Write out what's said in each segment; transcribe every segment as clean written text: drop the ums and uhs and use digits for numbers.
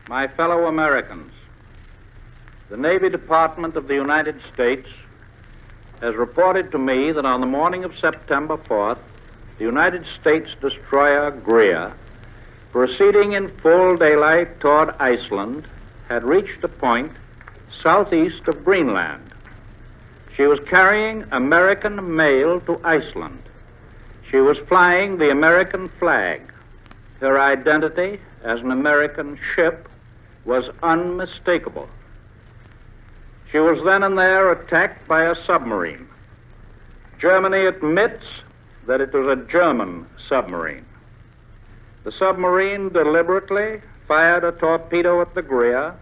My fellow Americans, the Navy Department of the United States has reported to me that on the morning of September 4th, the United States destroyer Greer, proceeding in full daylight toward Iceland, had reached a point southeast of Greenland. She was carrying American mail to Iceland. She was flying the American flag. Her identity as an American ship was unmistakable. She was then and there attacked by a submarine. Germany admits that it was a German submarine. The submarine deliberately fired a torpedo at the Greer,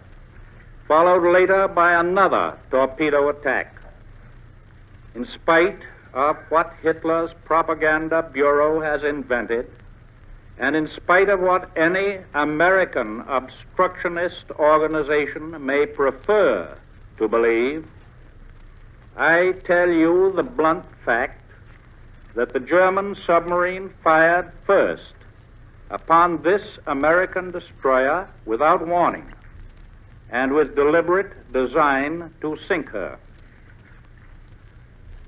followed later by another torpedo attack. In spite of what Hitler's propaganda bureau has invented, and in spite of what any American obstructionist organization may prefer to believe, I tell you the blunt fact that the German submarine fired first upon this American destroyer without warning and with deliberate design to sink her.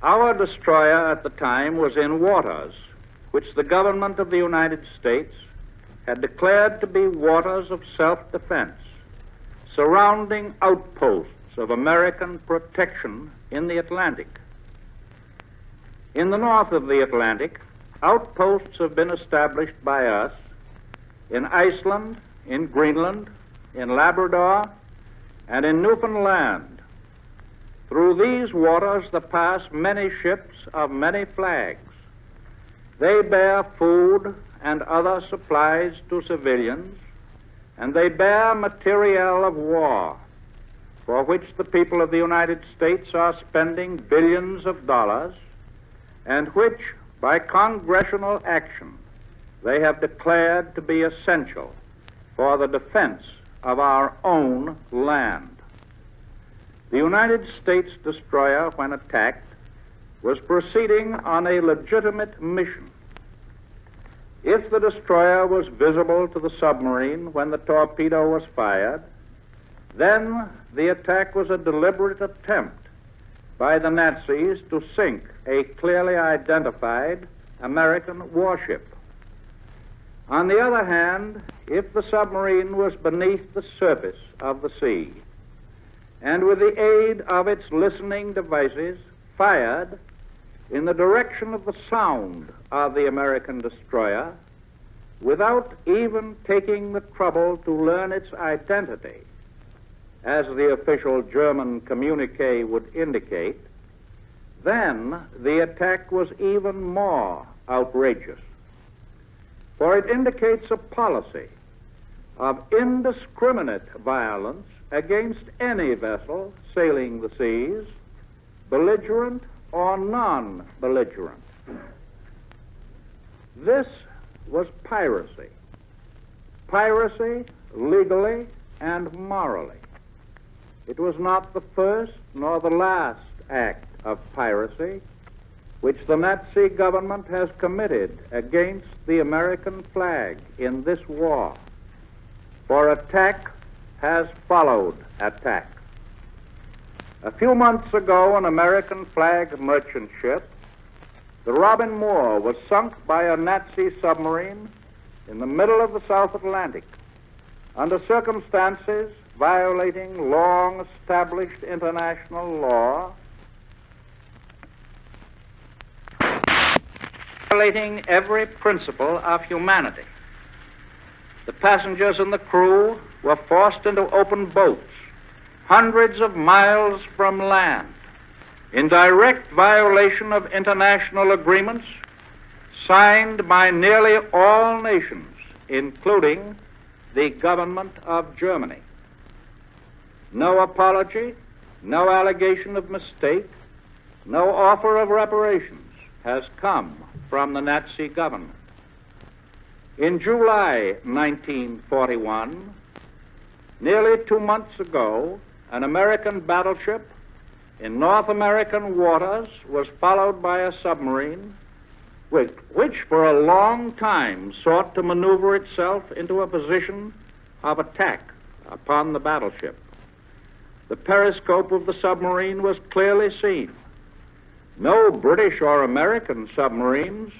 Our destroyer at the time was in waters which the government of the United States had declared to be waters of self-defense, surrounding outposts of American protection in the Atlantic. In the north of the Atlantic, outposts have been established by us in Iceland, in Greenland, in Labrador, and in Newfoundland. Through these waters there pass many ships of many flags. They bear food and other supplies to civilians, and they bear materiel of war, for which the people of the United States are spending billions of dollars, and which, by congressional action, they have declared to be essential for the defense of our own land. The United States destroyer, when attacked, was proceeding on a legitimate mission. If the destroyer was visible to the submarine when the torpedo was fired, then the attack was a deliberate attempt by the Nazis to sink a clearly identified American warship. On the other hand, if the submarine was beneath the surface of the sea, and with the aid of its listening devices fired in the direction of the sound of the American destroyer, without even taking the trouble to learn its identity, as the official German communique would indicate, then the attack was even more outrageous. For it indicates a policy of indiscriminate violence against any vessel sailing the seas, belligerent or non-belligerent. This was piracy. Piracy legally and morally. It was not the first nor the last act of piracy which the Nazi government has committed against the American flag in this war. For attack has followed attack. A few months ago, an American flag merchant ship, the Robin Moore, was sunk by a Nazi submarine in the middle of the South Atlantic under circumstances violating long-established international law, violating every principle of humanity. The passengers and the crew were forced into open boats, hundreds of miles from land, in direct violation of international agreements signed by nearly all nations, including the government of Germany. No apology, no allegation of mistake, no offer of reparations has come from the Nazi government. In July 1941, nearly 2 months ago, an American battleship in North American waters was followed by a submarine which for a long time sought to maneuver itself into a position of attack upon the battleship. The periscope of the submarine was clearly seen. No British or American submarines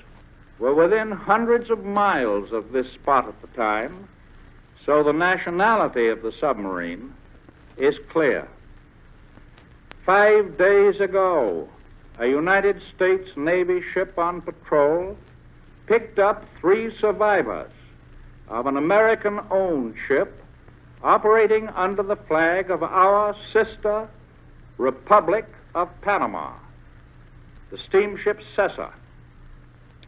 were within hundreds of miles of this spot at the time, so the nationality of the submarine is clear. 5 days ago, a United States Navy ship on patrol picked up 3 survivors of an American-owned ship operating under the flag of our sister Republic of Panama, the steamship Cesar.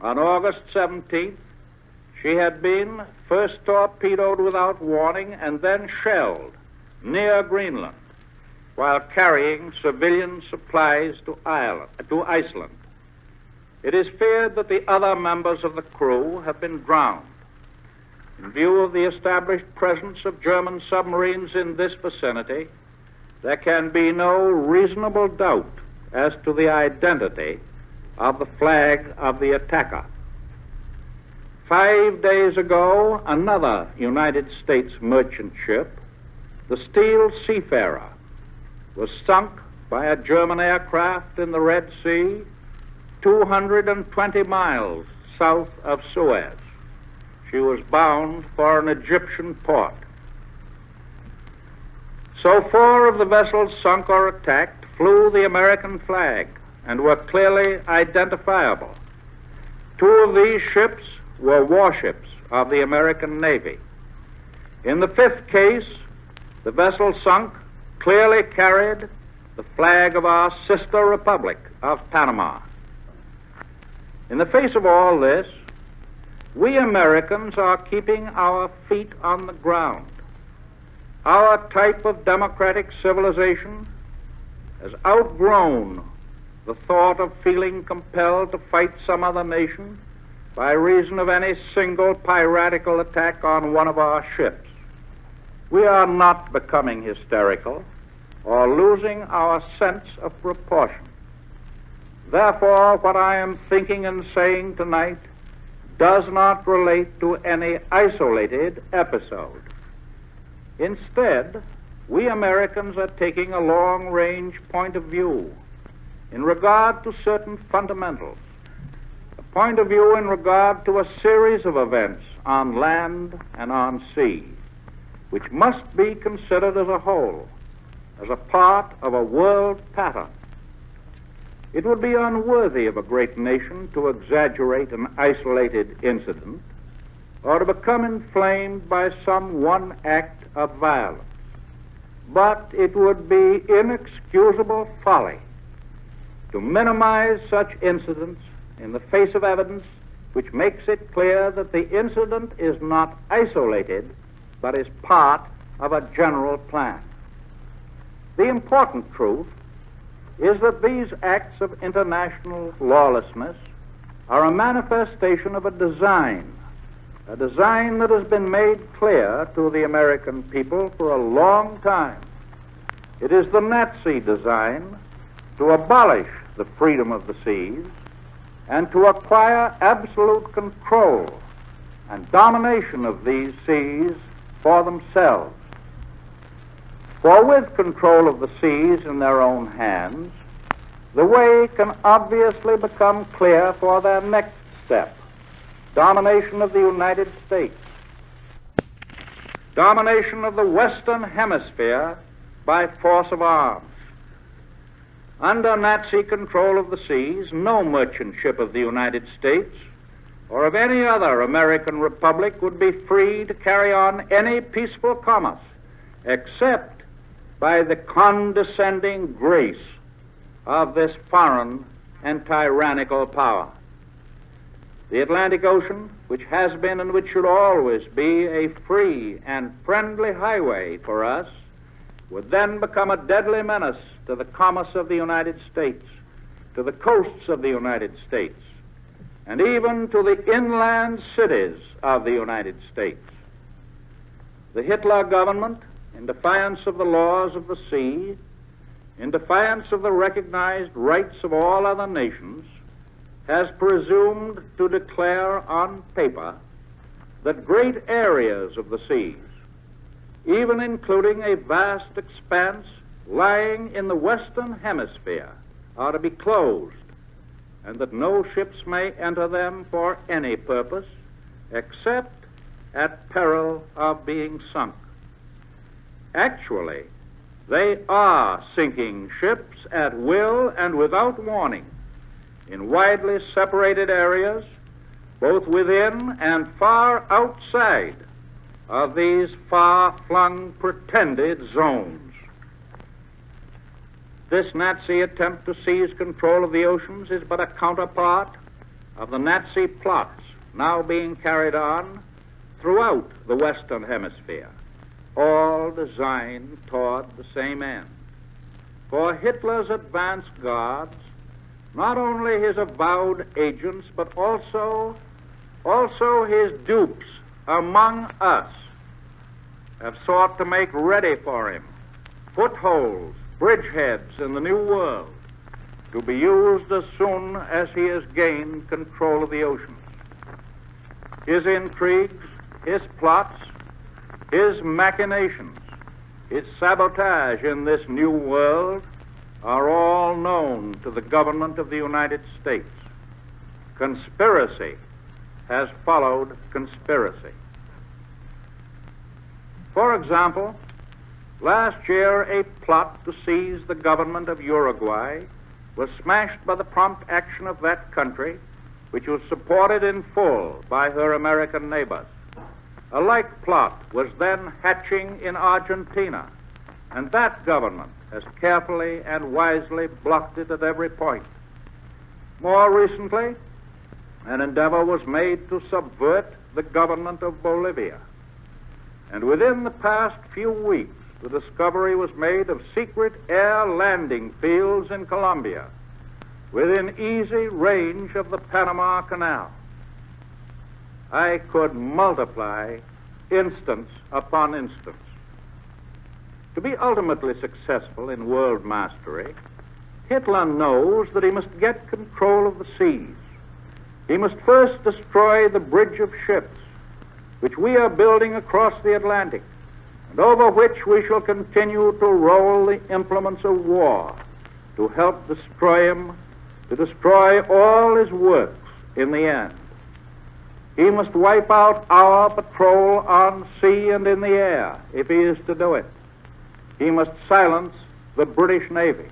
On August 17th, she had been first torpedoed without warning and then shelled near Greenland while carrying civilian supplies to Iceland. It is feared that the other members of the crew have been drowned. In view of the established presence of German submarines in this vicinity, there can be no reasonable doubt as to the identity of the flag of the attacker. 5 days ago, another United States merchant ship, the Steel Seafarer, was sunk by a German aircraft in the Red Sea, 220 miles south of Suez. She was bound for an Egyptian port. So 4 of the vessels sunk or attacked flew the American flag and were clearly identifiable. 2 of these ships were warships of the American Navy. In the 5th case, the vessel sunk clearly carried the flag of our sister Republic of Panama. In the face of all this, we Americans are keeping our feet on the ground. Our type of democratic civilization has outgrown the thought of feeling compelled to fight some other nation by reason of any single piratical attack on one of our ships. We are not becoming hysterical or losing our sense of proportion. Therefore, what I am thinking and saying tonight does not relate to any isolated episode. Instead, we Americans are taking a long-range point of view in regard to certain fundamentals, a point of view in regard to a series of events on land and on sea, which must be considered as a whole, as a part of a world pattern. It would be unworthy of a great nation to exaggerate an isolated incident or to become inflamed by some one act of violence. But it would be inexcusable folly to minimize such incidents in the face of evidence which makes it clear that the incident is not isolated but is part of a general plan. The important truth is that these acts of international lawlessness are a manifestation of a design that has been made clear to the American people for a long time. It is the Nazi design to abolish the freedom of the seas and to acquire absolute control and domination of these seas for themselves. For with control of the seas in their own hands, the way can obviously become clear for their next step: domination of the United States, domination of the Western Hemisphere by force of arms. Under Nazi control of the seas, no merchant ship of the United States or of any other American republic would be free to carry on any peaceful commerce except by the condescending grace of this foreign and tyrannical power. The Atlantic Ocean, which has been and which should always be a free and friendly highway for us, would then become a deadly menace to the commerce of the United States, to the coasts of the United States, and even to the inland cities of the United States. The Hitler government, in defiance of the laws of the sea, in defiance of the recognized rights of all other nations, has presumed to declare on paper that great areas of the seas, even including a vast expanse lying in the Western Hemisphere, are to be closed, and that no ships may enter them for any purpose except at peril of being sunk. Actually, they are sinking ships at will and without warning in widely separated areas, both within and far outside of these far-flung pretended zones. This Nazi attempt to seize control of the oceans is but a counterpart of the Nazi plots now being carried on throughout the Western Hemisphere, all designed toward the same end. For Hitler's advance guards, not only his avowed agents, but also his dupes among us, have sought to make ready for him footholds, bridgeheads in the New World, to be used as soon as he has gained control of the oceans. His intrigues, his plots, his machinations, his sabotage in this new world are all known to the government of the United States. Conspiracy has followed conspiracy. For example, last year a plot to seize the government of Uruguay was smashed by the prompt action of that country, which was supported in full by her American neighbors. A like plot was then hatching in Argentina, and that government has carefully and wisely blocked it at every point. More recently, an endeavor was made to subvert the government of Bolivia. And within the past few weeks, the discovery was made of secret air landing fields in Colombia, within easy range of the Panama Canal. I could multiply instance upon instance. To be ultimately successful in world mastery, Hitler knows that he must get control of the seas. He must first destroy the bridge of ships, which we are building across the Atlantic, and over which we shall continue to roll the implements of war to help destroy him, to destroy all his works in the end. He must wipe out our patrol on sea and in the air, if he is to do it. He must silence the British Navy.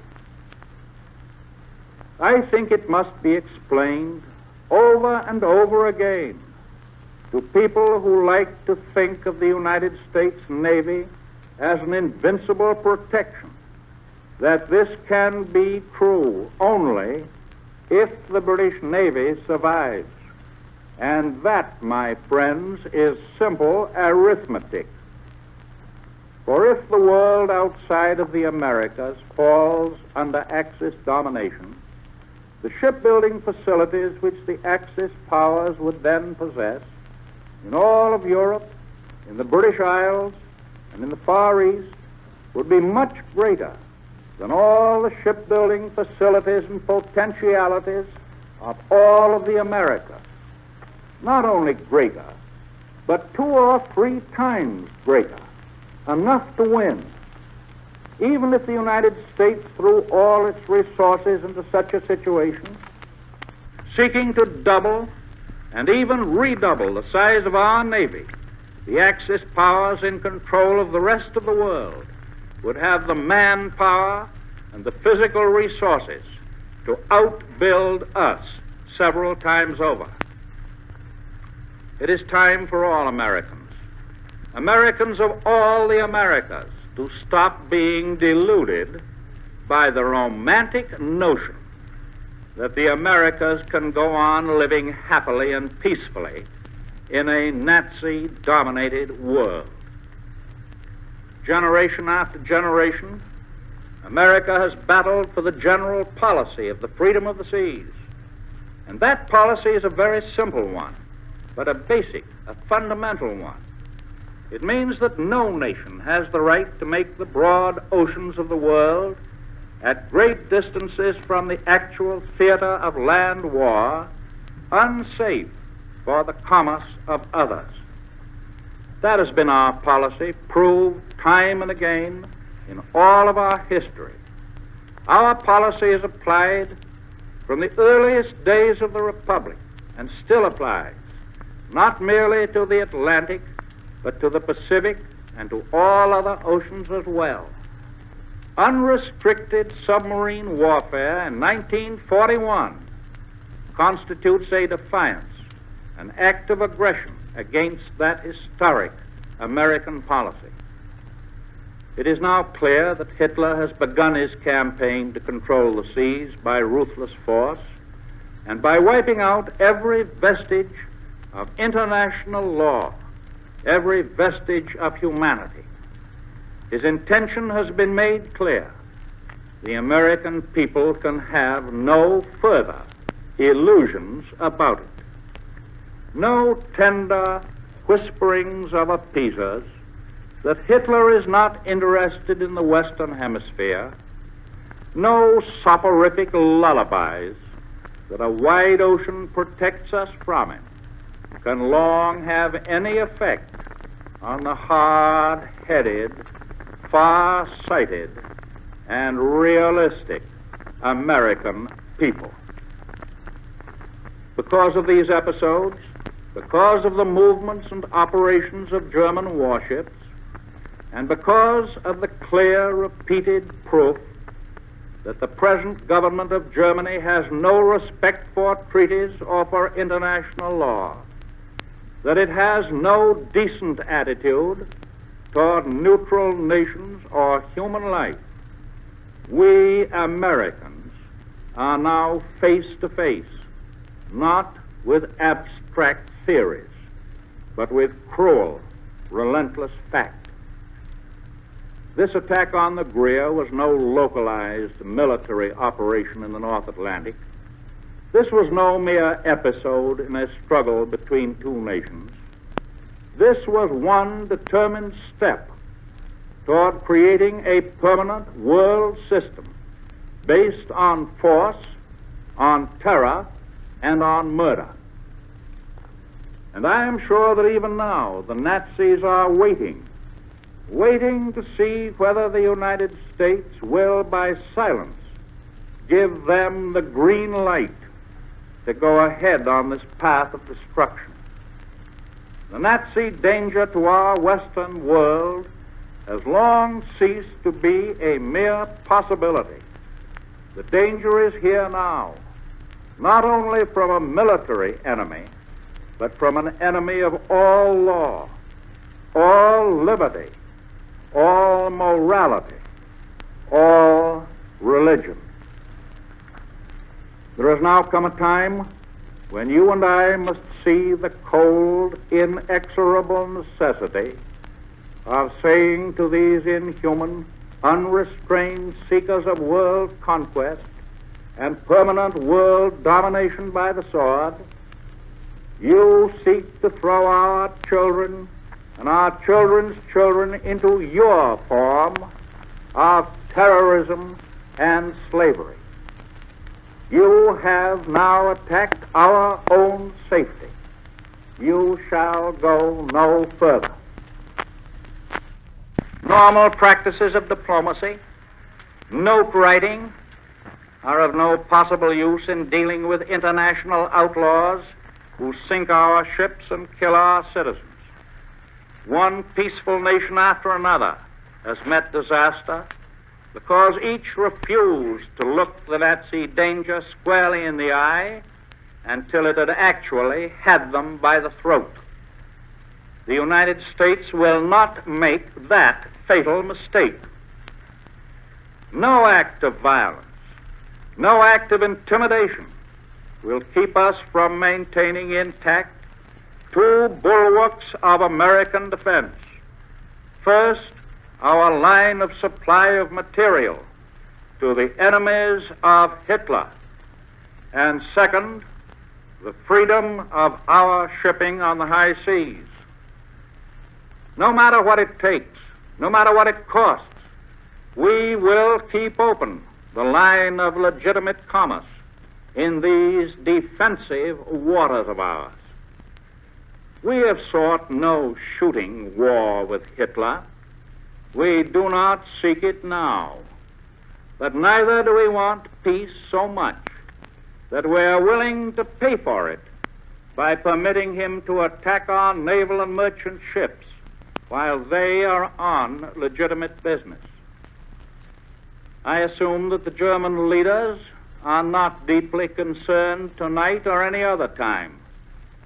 I think it must be explained over and over again to people who like to think of the United States Navy as an invincible protection that this can be true only if the British Navy survives. And that, my friends, is simple arithmetic. For if the world outside of the Americas falls under Axis domination, the shipbuilding facilities which the Axis powers would then possess in all of Europe, in the British Isles, and in the Far East would be much greater than all the shipbuilding facilities and potentialities of all of the Americas. Not only greater, but 2 or 3 times greater, enough to win. Even if the United States threw all its resources into such a situation, seeking to double and even redouble the size of our Navy, the Axis powers in control of the rest of the world would have the manpower and the physical resources to outbuild us several times over. It is time for all Americans, Americans of all the Americas, to stop being deluded by the romantic notion that the Americas can go on living happily and peacefully in a Nazi-dominated world. Generation after generation, America has battled for the general policy of the freedom of the seas. And that policy is a very simple one, but a basic, a fundamental one. It means that no nation has the right to make the broad oceans of the world at great distances from the actual theater of land war unsafe for the commerce of others. That has been our policy, proved time and again in all of our history. Our policy is applied from the earliest days of the Republic and still applies, not merely to the Atlantic, but to the Pacific and to all other oceans as well. Unrestricted submarine warfare in 1941 constitutes a defiance, an act of aggression against that historic American policy. It is now clear that Hitler has begun his campaign to control the seas by ruthless force and by wiping out every vestige of international law, every vestige of humanity. His intention has been made clear. The American people can have no further illusions about it. No tender whisperings of appeasers that Hitler is not interested in the Western Hemisphere, no soporific lullabies that a wide ocean protects us from him, can long have any effect on the hard-headed, far-sighted, and realistic American people. Because of these episodes, because of the movements and operations of German warships, and because of the clear, repeated proof that the present government of Germany has no respect for treaties or for international law, that it has no decent attitude toward neutral nations or human life, we Americans are now face to face, not with abstract theories, but with cruel, relentless fact. This attack on the Greer was no localized military operation in the North Atlantic. This was no mere episode in a struggle between two nations. This was one determined step toward creating a permanent world system based on force, on terror, and on murder. And I am sure that even now the Nazis are waiting to see whether the United States will, by silence, give them the green light to go ahead on this path of destruction. The Nazi danger to our Western world has long ceased to be a mere possibility. The danger is here now, not only from a military enemy, but from an enemy of all law, all liberty, all morality, all religion. There has now come a time when you and I must see the cold, inexorable necessity of saying to these inhuman, unrestrained seekers of world conquest and permanent world domination by the sword, you seek to throw our children and our children's children into your form of terrorism and slavery. You have now attacked our own safety. You shall go no further. Normal practices of diplomacy, note writing, are of no possible use in dealing with international outlaws who sink our ships and kill our citizens. One peaceful nation after another has met disaster because each refused to look the Nazi danger squarely in the eye until it had actually had them by the throat. The United States will not make that fatal mistake. No act of violence, no act of intimidation will keep us from maintaining intact two bulwarks of American defense. First, our line of supply of material to the enemies of Hitler. And second, the freedom of our shipping on the high seas. No matter what it takes, no matter what it costs, we will keep open the line of legitimate commerce in these defensive waters of ours. We have sought no shooting war with Hitler. We do not seek it now. But neither do we want peace so much that we are willing to pay for it by permitting him to attack our naval and merchant ships while they are on legitimate business. I assume that the German leaders are not deeply concerned tonight or any other time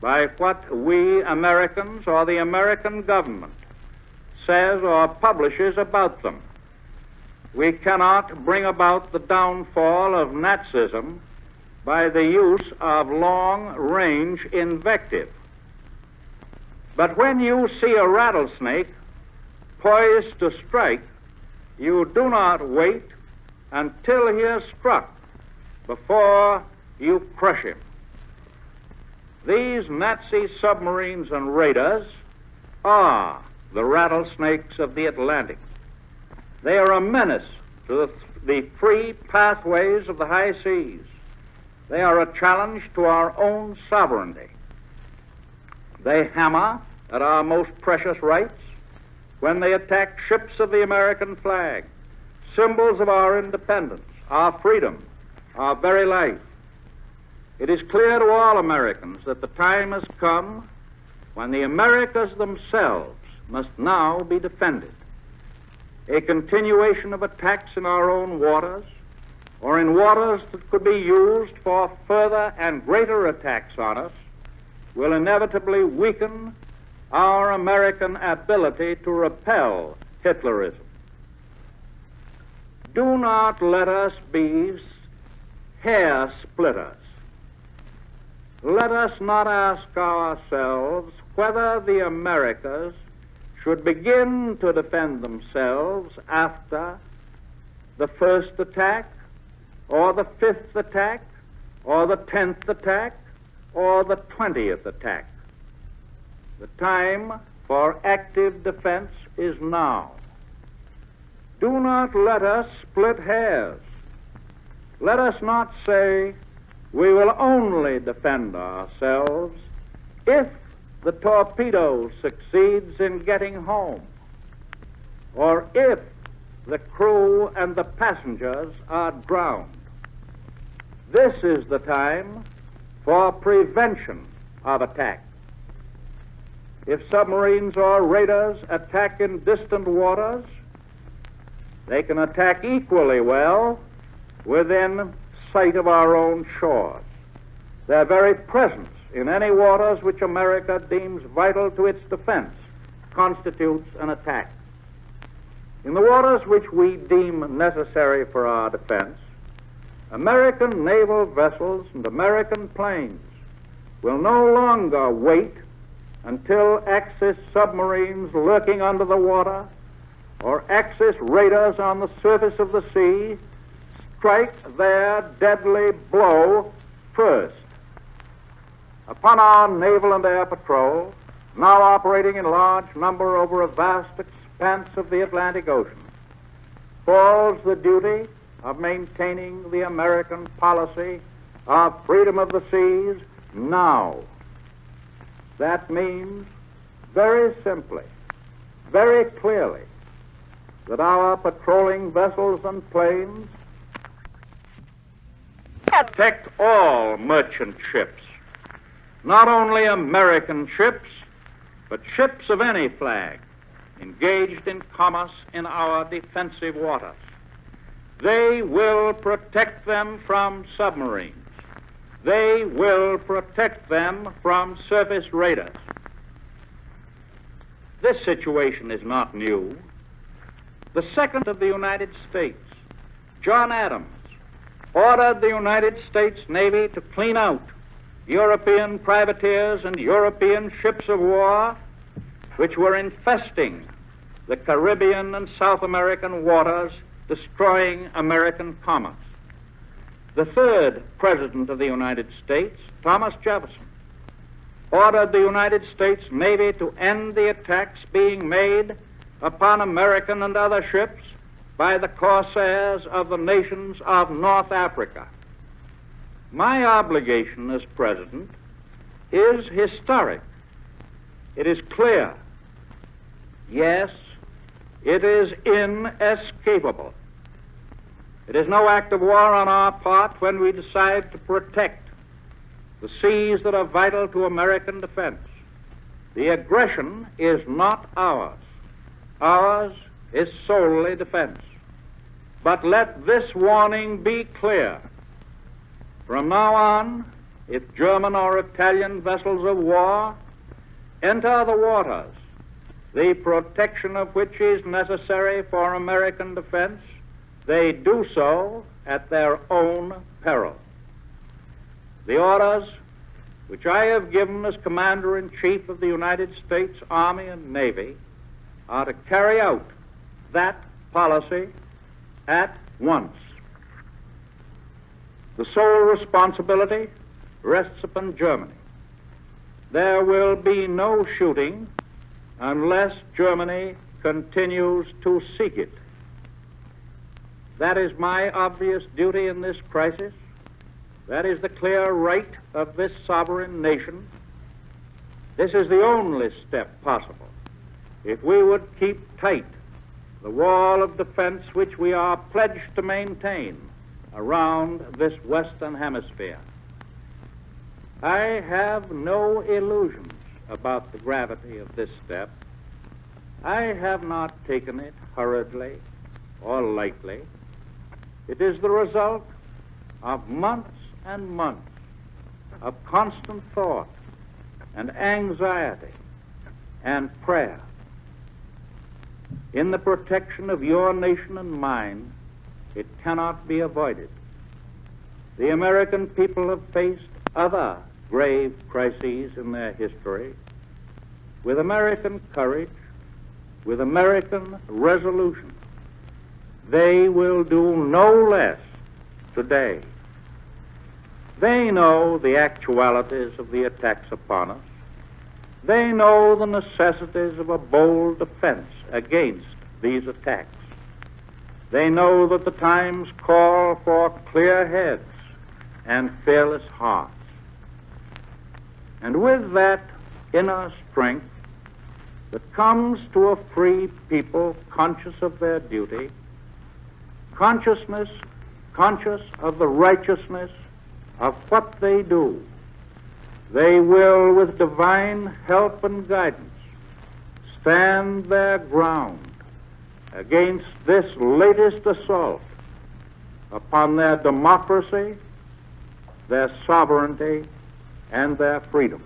by what we Americans or the American government says or publishes about them. We cannot bring about the downfall of Nazism by the use of long-range invective. But when you see a rattlesnake poised to strike, you do not wait until he is struck before you crush him. These Nazi submarines and raiders are the rattlesnakes of the Atlantic. They are a menace to the free pathways of the high seas. They are a challenge to our own sovereignty. They hammer at our most precious rights when they attack ships of the American flag, symbols of our independence, our freedom, our very life. It is clear to all Americans that the time has come when the Americas themselves must now be defended. A continuation of attacks in our own waters, or in waters that could be used for further and greater attacks on us, will inevitably weaken our American ability to repel Hitlerism. Do not let us be hair splitters. Let us not ask ourselves whether the Americas should begin to defend themselves after the first attack, or the 5th attack, or the 10th attack, or the 20th attack. The time for active defense is now. Do not let us split hairs. Let us not say we will only defend ourselves if the torpedo succeeds in getting home, or if the crew and the passengers are drowned. This is the time for prevention of attack. If submarines or raiders attack in distant waters, they can attack equally well within sight of our own shores. Their very presence in any waters which America deems vital to its defense constitutes an attack. In the waters which we deem necessary for our defense, American naval vessels and American planes will no longer wait until Axis submarines lurking under the water or Axis raiders on the surface of the sea strike their deadly blow first. Upon our naval and air patrol, now operating in large number over a vast expanse of the Atlantic Ocean, falls the duty of maintaining the American policy of freedom of the seas now. That means very simply, very clearly, that our patrolling vessels and planes protect all merchant ships, not only American ships, but ships of any flag engaged in commerce in our defensive waters. They will protect them from submarines. They will protect them from surface raiders. This situation is not new. The Secretary of the United States, John Adams, ordered the United States Navy to clean out European privateers and European ships of war which were infesting the Caribbean and South American waters, destroying American commerce. The third President of the United States, Thomas Jefferson, ordered the United States Navy to end the attacks being made upon American and other ships by the corsairs of the nations of North Africa. My obligation as President is historic. it is clear. Yes, it is inescapable. It is no act of war on our part when we decide to protect the seas that are vital to American defense. The aggression is not ours. Ours is solely defense. But let this warning be clear. From now on, if German or Italian vessels of war enter the waters, the protection of which is necessary for American defense, they do so at their own peril. The orders which I have given as Commander-in-Chief of the United States Army and Navy are to carry out that policy at once. The sole responsibility rests upon Germany. There will be no shooting unless Germany continues to seek it. That is my obvious duty in this crisis. That is the clear right of this sovereign nation. This is the only step possible if we would keep tight the wall of defense which we are pledged to maintain around this Western Hemisphere. I have no illusions about the gravity of this step. I have not taken it hurriedly or lightly. It is the result of months and months of constant thought and anxiety and prayer. In the protection of your nation and mine, it cannot be avoided. The American people have faced other grave crises in their history with American courage, with American resolution. They will do no less today. They know the actualities of the attacks upon us. They know the necessities of a bold defense against these attacks. They know that the times call for clear heads and fearless hearts. And with that inner strength that comes to a free people conscious of their duty, conscious of the righteousness of what they do, they will, with divine help and guidance, stand their ground against this latest assault upon their democracy, their sovereignty, and their freedom.